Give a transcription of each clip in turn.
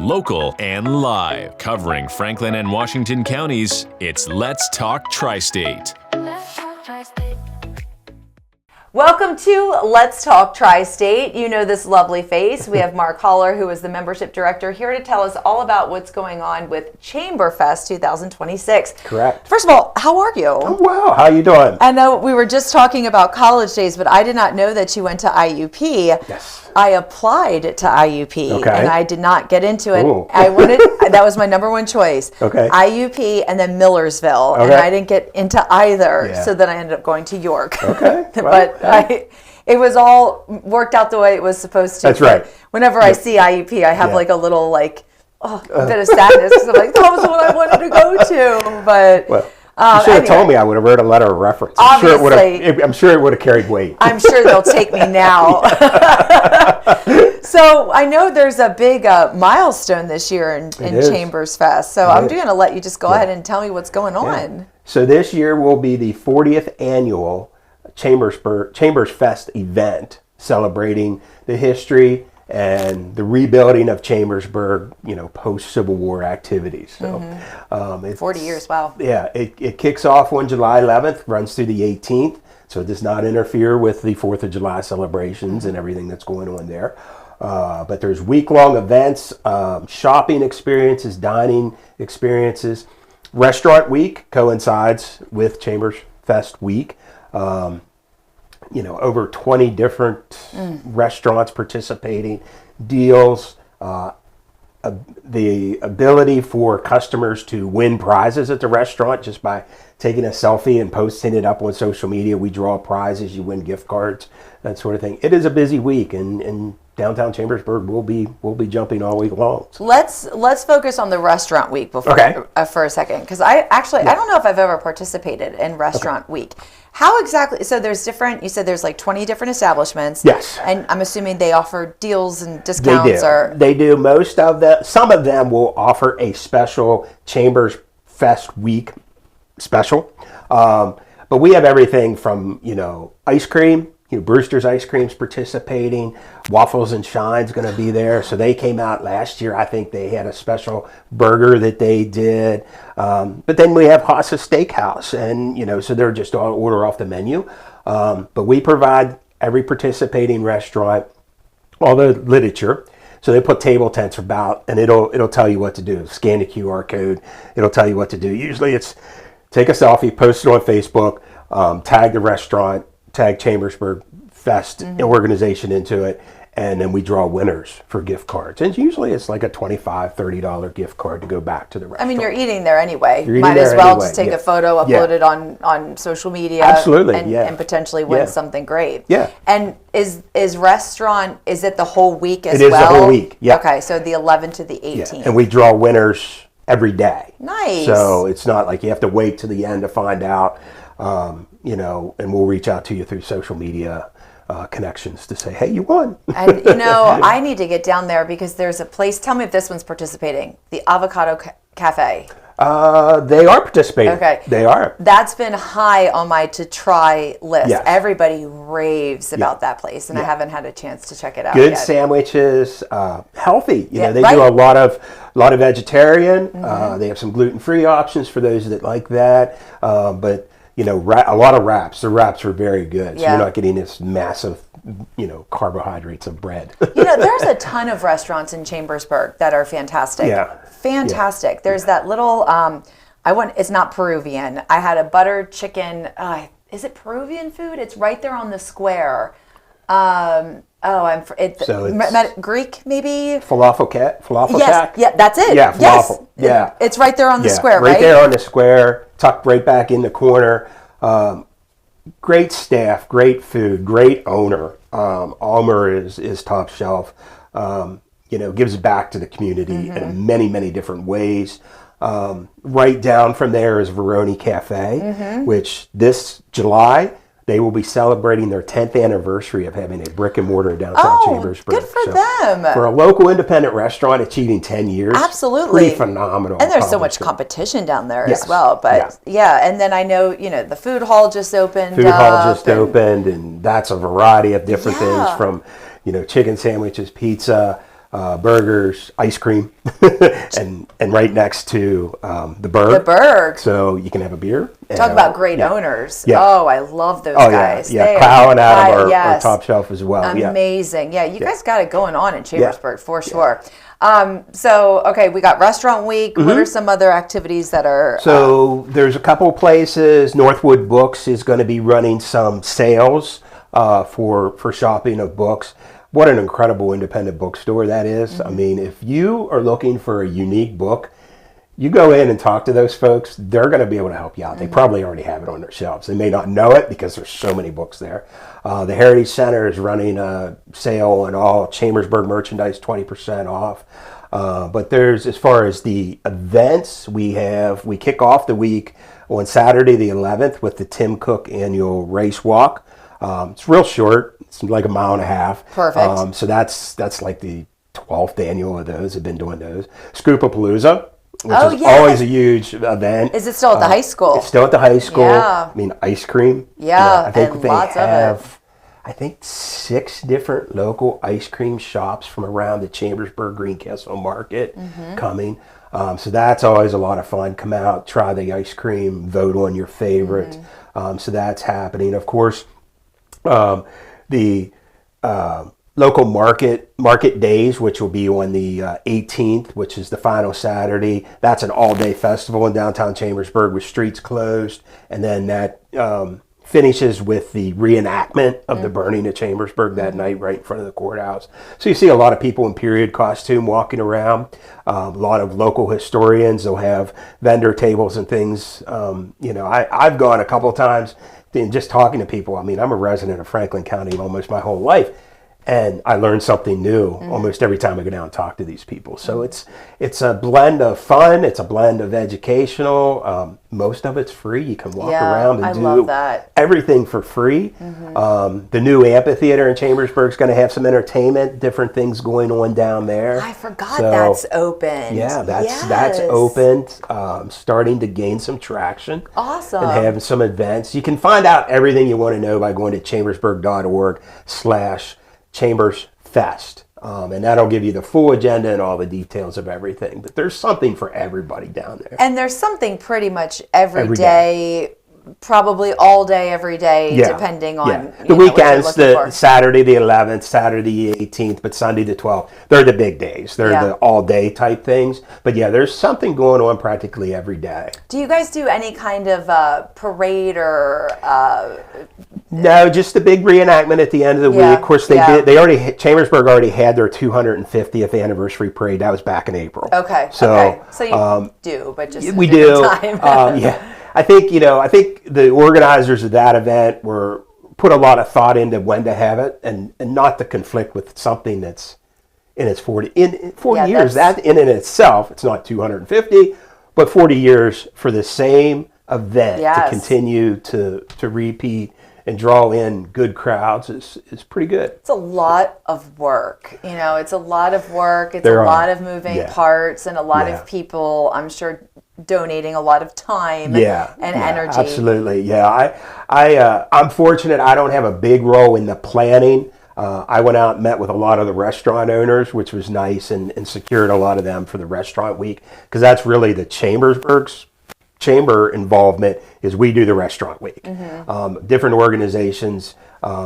Local and live. Covering Franklin and Washington counties, it's Let's Talk TriState. Welcome to Let's Talk Tri-State. You know this lovely face. We have Mark Hollar, who is the membership director, here to tell us all about what's going on with Chamberfest 2026. Correct. First of all, how are you? Oh, wow. How you doing? I know we were just talking about college days, but I did not know that you went to IUP. Yes. I applied to IUP, Okay. and I did not get into it. Ooh. That was my number one choice. Okay. IUP and then Millersville, and I didn't get into either, Yeah. so then I ended up going to York. Okay. But it was all worked out the way it was supposed to. That's right. Whenever I see IUP, I have Yeah. like a little a bit of sadness because I'm like, that was what I wanted to go to. But Well, you should have told me. I would have wrote a letter of reference. I'm sure it would have carried weight. I'm sure they'll take me now. So I know there's a big milestone this year in Chambers Fest. So I'm going to let you just go ahead and tell me what's going on. Yeah. So this year will be the 40th annual Chambers Fest event, celebrating the history and the rebuilding of Chambersburg, post-Civil War activities. So, 40 years, wow. Yeah, it kicks off on July 11th, runs through the 18th, so it does not interfere with the 4th of July celebrations and everything that's going on there. But there's week-long events, shopping experiences, dining experiences. Restaurant Week coincides with Chambers Fest Week. Over 20 different restaurants participating, deals, the ability for customers to win prizes at the restaurant just by taking a selfie and posting it up on social media. We draw prizes, you win gift cards, that sort of thing. It is a busy week, and downtown Chambersburg will be jumping all week long. Let's focus on the Restaurant Week for a second, because I don't know if I've ever participated in Restaurant Week. How exactly? So there's different. You said there's like 20 different establishments. Yes. And I'm assuming they offer deals and discounts. They do. Most of them. Some of them will offer a special Chambers Fest Week special. But we have everything from ice cream. Brewster's Ice Cream's participating. Waffles and Shine's going to be there. So they came out last year. I think they had a special burger that they did. But then we have Haas's Steakhouse. And, so they're just all order off the menu. But we provide every participating restaurant all the literature. So they put table tents about, and it'll tell you what to do. Scan the QR code. It'll tell you what to do. Usually it's take a selfie, post it on Facebook, tag the restaurant, tag Chambersburg Fest organization into it, and then we draw winners for gift cards. And usually it's like a $25, $30 gift card to go back to the restaurant. I mean, you're eating there anyway. Might as well just take a photo, upload it on social media. Absolutely, and potentially win something great. Yeah. And is it the whole week as well? It is the whole week, yeah. Okay, so the 11th to the 18th. Yeah. And we draw winners every day. Nice. So it's not like you have to wait to the end to find out. And we'll reach out to you through social media connections to say, hey, you won. And, I need to get down there because there's a place. Tell me if this one's participating. The Avocado Cafe. They are participating. Okay. They are. That's been high on my to try list. Yes. Everybody raves about that place, and I haven't had a chance to check it out Good yet. Sandwiches, healthy. They do a lot of vegetarian. They have some gluten-free options for those that like that. But a lot of wraps. The wraps are very good. So you're not getting this massive, carbohydrates of bread. There's a ton of restaurants in Chambersburg that are fantastic. Yeah. Fantastic. Yeah. There's that little, it's not Peruvian. I had a buttered chicken. Is it Peruvian food? It's right there on the square. Greek maybe? Falafel Yes, yeah, that's it. Yeah, falafel. Yes. It's right there on the square, right? Right there on the square, tucked right back in the corner. Great staff, great food, great owner. Almer is top shelf. Gives back to the community in many, many different ways. Right down from there is Veroni Cafe, which this July they will be celebrating their 10th anniversary of having a brick and mortar downtown Chambersburg. Good for them. For a local independent restaurant achieving 10 years, absolutely pretty phenomenal. And there's so much competition down there as well. But and then I know the food hall just opened. Opened, and that's a variety of different things from chicken sandwiches, pizza. burgers, ice cream, and right next to the Berg. The Berg. So you can have a beer. Talk about great owners. Yeah. Oh, I love those guys. Yeah. Kyle and Adam are yes. top shelf as well. Amazing. Yeah, you guys got it going on in Chambersburg for sure. So, okay, we got Restaurant Week. What are some other activities that are... So there's a couple places. Northwood Books is going to be running some sales for shopping of books. What an incredible independent bookstore that is. I mean, if you are looking for a unique book, you go in and talk to those folks, they're going to be able to help you out. They probably already have it on their shelves. They may not know it because there's so many books there. The Heritage Center is running a sale on all Chambersburg merchandise, 20% off. But there's, as far as the events, we kick off the week on Saturday the 11th with the Tim Cook annual race walk. It's real short. It's like a mile and a half. Perfect. So that's like the 12th annual of those. I've been doing those. Scoopapalooza, which is always a huge event. Is it still at the high school? It's still at the high school. Yeah. I mean, ice cream. Yeah, I think and they lots have, of it. I think 6 different local ice cream shops from around the Chambersburg Greencastle Market coming. So that's always a lot of fun. Come out, try the ice cream, vote on your favorite. So that's happening. Of course, the local market days, which will be on the 18th, which is the final Saturday. That's an all-day festival in downtown Chambersburg with streets closed. And then that finishes with the reenactment of the burning of Chambersburg that night right in front of the courthouse. So you see a lot of people in period costume walking around, a lot of local historians. They'll have vendor tables and things. I've gone a couple times and just talking to people. I mean, I'm a resident of Franklin County almost my whole life. And I learn something new almost every time I go down and talk to these people. So it's a blend of fun. It's a blend of educational. Most of it's free. You can walk around and do everything for free. The new amphitheater in Chambersburg is going to have some entertainment, different things going on down there. I forgot that's open. Yeah, that's open. Starting to gain some traction. Awesome. And having some events. You can find out everything you want to know by going to chambersburg.org/Chambers Fest. And that'll give you the full agenda and all the details of everything. But there's something for everybody down there. And there's something pretty much every day, probably all day, every day, depending on the weekends, the Saturday the 11th, Saturday the 18th, but Sunday the 12th. They're the big days. They're the all-day type things. But there's something going on practically every day. Do you guys do any kind of parade or... No, just the big reenactment at the end of the week. Of course, Chambersburg already had their 250th anniversary parade. That was back in April. Okay. So you do, but just we do. Time. I think the organizers of that event put a lot of thought into when to have it, and not to conflict with something that's in its 40 years. That in and itself, it's not 250, but 40 years for the same event to continue to repeat and draw in good crowds is pretty good. It's a lot of work. It's a lot of work. It's a lot of moving parts and a lot of people, I'm sure, donating a lot of time and energy. Absolutely. Yeah. I'm fortunate I don't have a big role in the planning. I went out and met with a lot of the restaurant owners, which was nice, and secured a lot of them for the restaurant week, because that's really the Chambersburg's chamber involvement is we do the restaurant week. Different organizations,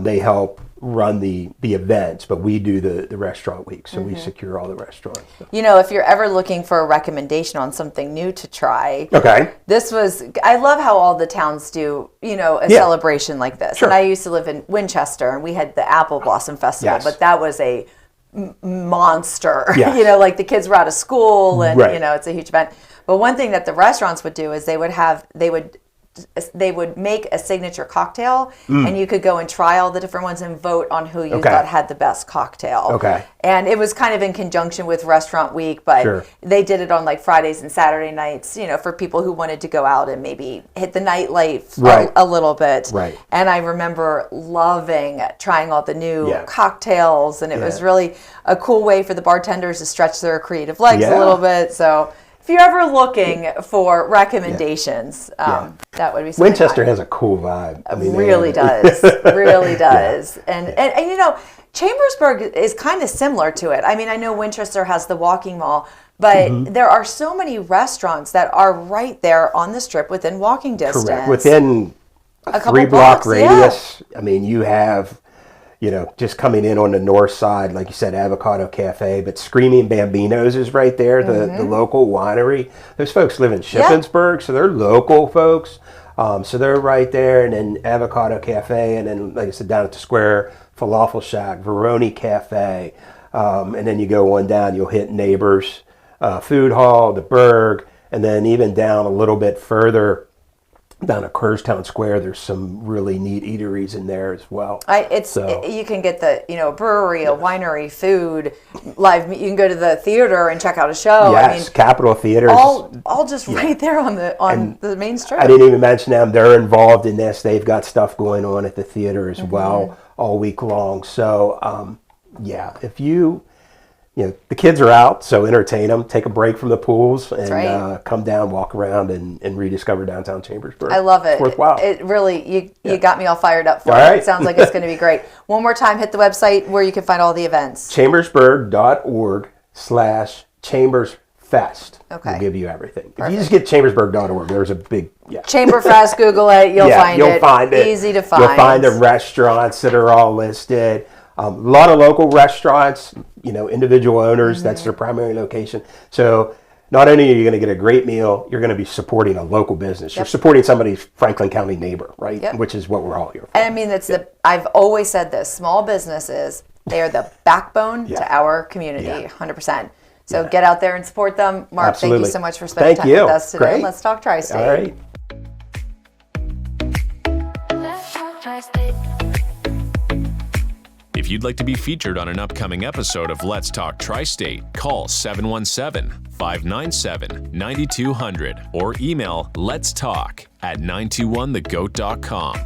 they help run the events, but we do the restaurant week, so we secure all the restaurants. So. If you're ever looking for a recommendation on something new to try, I love how all the towns do, a celebration like this. Sure. And I used to live in Winchester, and we had the Apple Blossom Festival, but that was a monster. Like the kids were out of school, and it's a huge event. But one thing that the restaurants would do is they would make a signature cocktail, and you could go and try all the different ones and vote on who you thought had the best cocktail. Okay. And it was kind of in conjunction with Restaurant Week, but they did it on like Fridays and Saturday nights, for people who wanted to go out and maybe hit the nightlife a little bit. Right. And I remember loving trying all the new cocktails, and it was really a cool way for the bartenders to stretch their creative legs a little bit. So if you're ever looking for recommendations, that would be something. Winchester has a cool vibe. I mean, really does. Really does. And you know, Chambersburg is kind of similar to it. I mean, I know Winchester has the walking mall, but there are so many restaurants that are right there on the strip within walking distance. Correct. Within a 3-block blocks, radius. I mean, you have, you know, just coming in on the north side, like you said, Avocado Cafe, but Screaming Bambinos is right there, the local winery. Those folks live in Shippensburg, so they're local folks. So they're right there, and then Avocado Cafe, and then, like I said, down at the square, Falafel Shack, Veroni Cafe, and then you go on down, you'll hit Neighbors, Food Hall, the Berg, and then even down a little bit further, down at Kerrstown Square, there's some really neat eateries in there as well. You can get the, you know, a brewery, a winery, food, live. You can go to the theater and check out a show. Yes, I mean, Capitol Theater. All just right there on the main strip. I didn't even mention them. They're involved in this. They've got stuff going on at the theater as well all week long. So, if you know, the kids are out, so entertain them. Take a break from the pools and come down, walk around, and rediscover downtown Chambersburg. I love it. It's worthwhile. It really, you got me all fired up for all it. Right. It sounds like it's going to be great. One more time, hit the website where you can find all the events. Chambersburg.org/ChambersFest. Okay. We'll give you everything. Perfect. If you just get chambersburg.org, there's a big, Chamberfest, Google it, you'll find it. Easy to find. You'll find the restaurants that are all listed. A lot of local restaurants, you know, individual owners, that's their primary location. So not only are you going to get a great meal, you're going to be supporting a local business. You're supporting somebody's Franklin County neighbor, right? Yep. Which is what we're all here for. And I mean, I've always said this, small businesses, they are the backbone to our community, 100%. So get out there and support them. Mark, Absolutely. thank you so much for spending time with us today. Great. Let's talk TriState. All right. Let's talk TriState. If you'd like to be featured on an upcoming episode of Let's Talk TriState, call 717-597-9200 or email letstalk@921thegoat.com.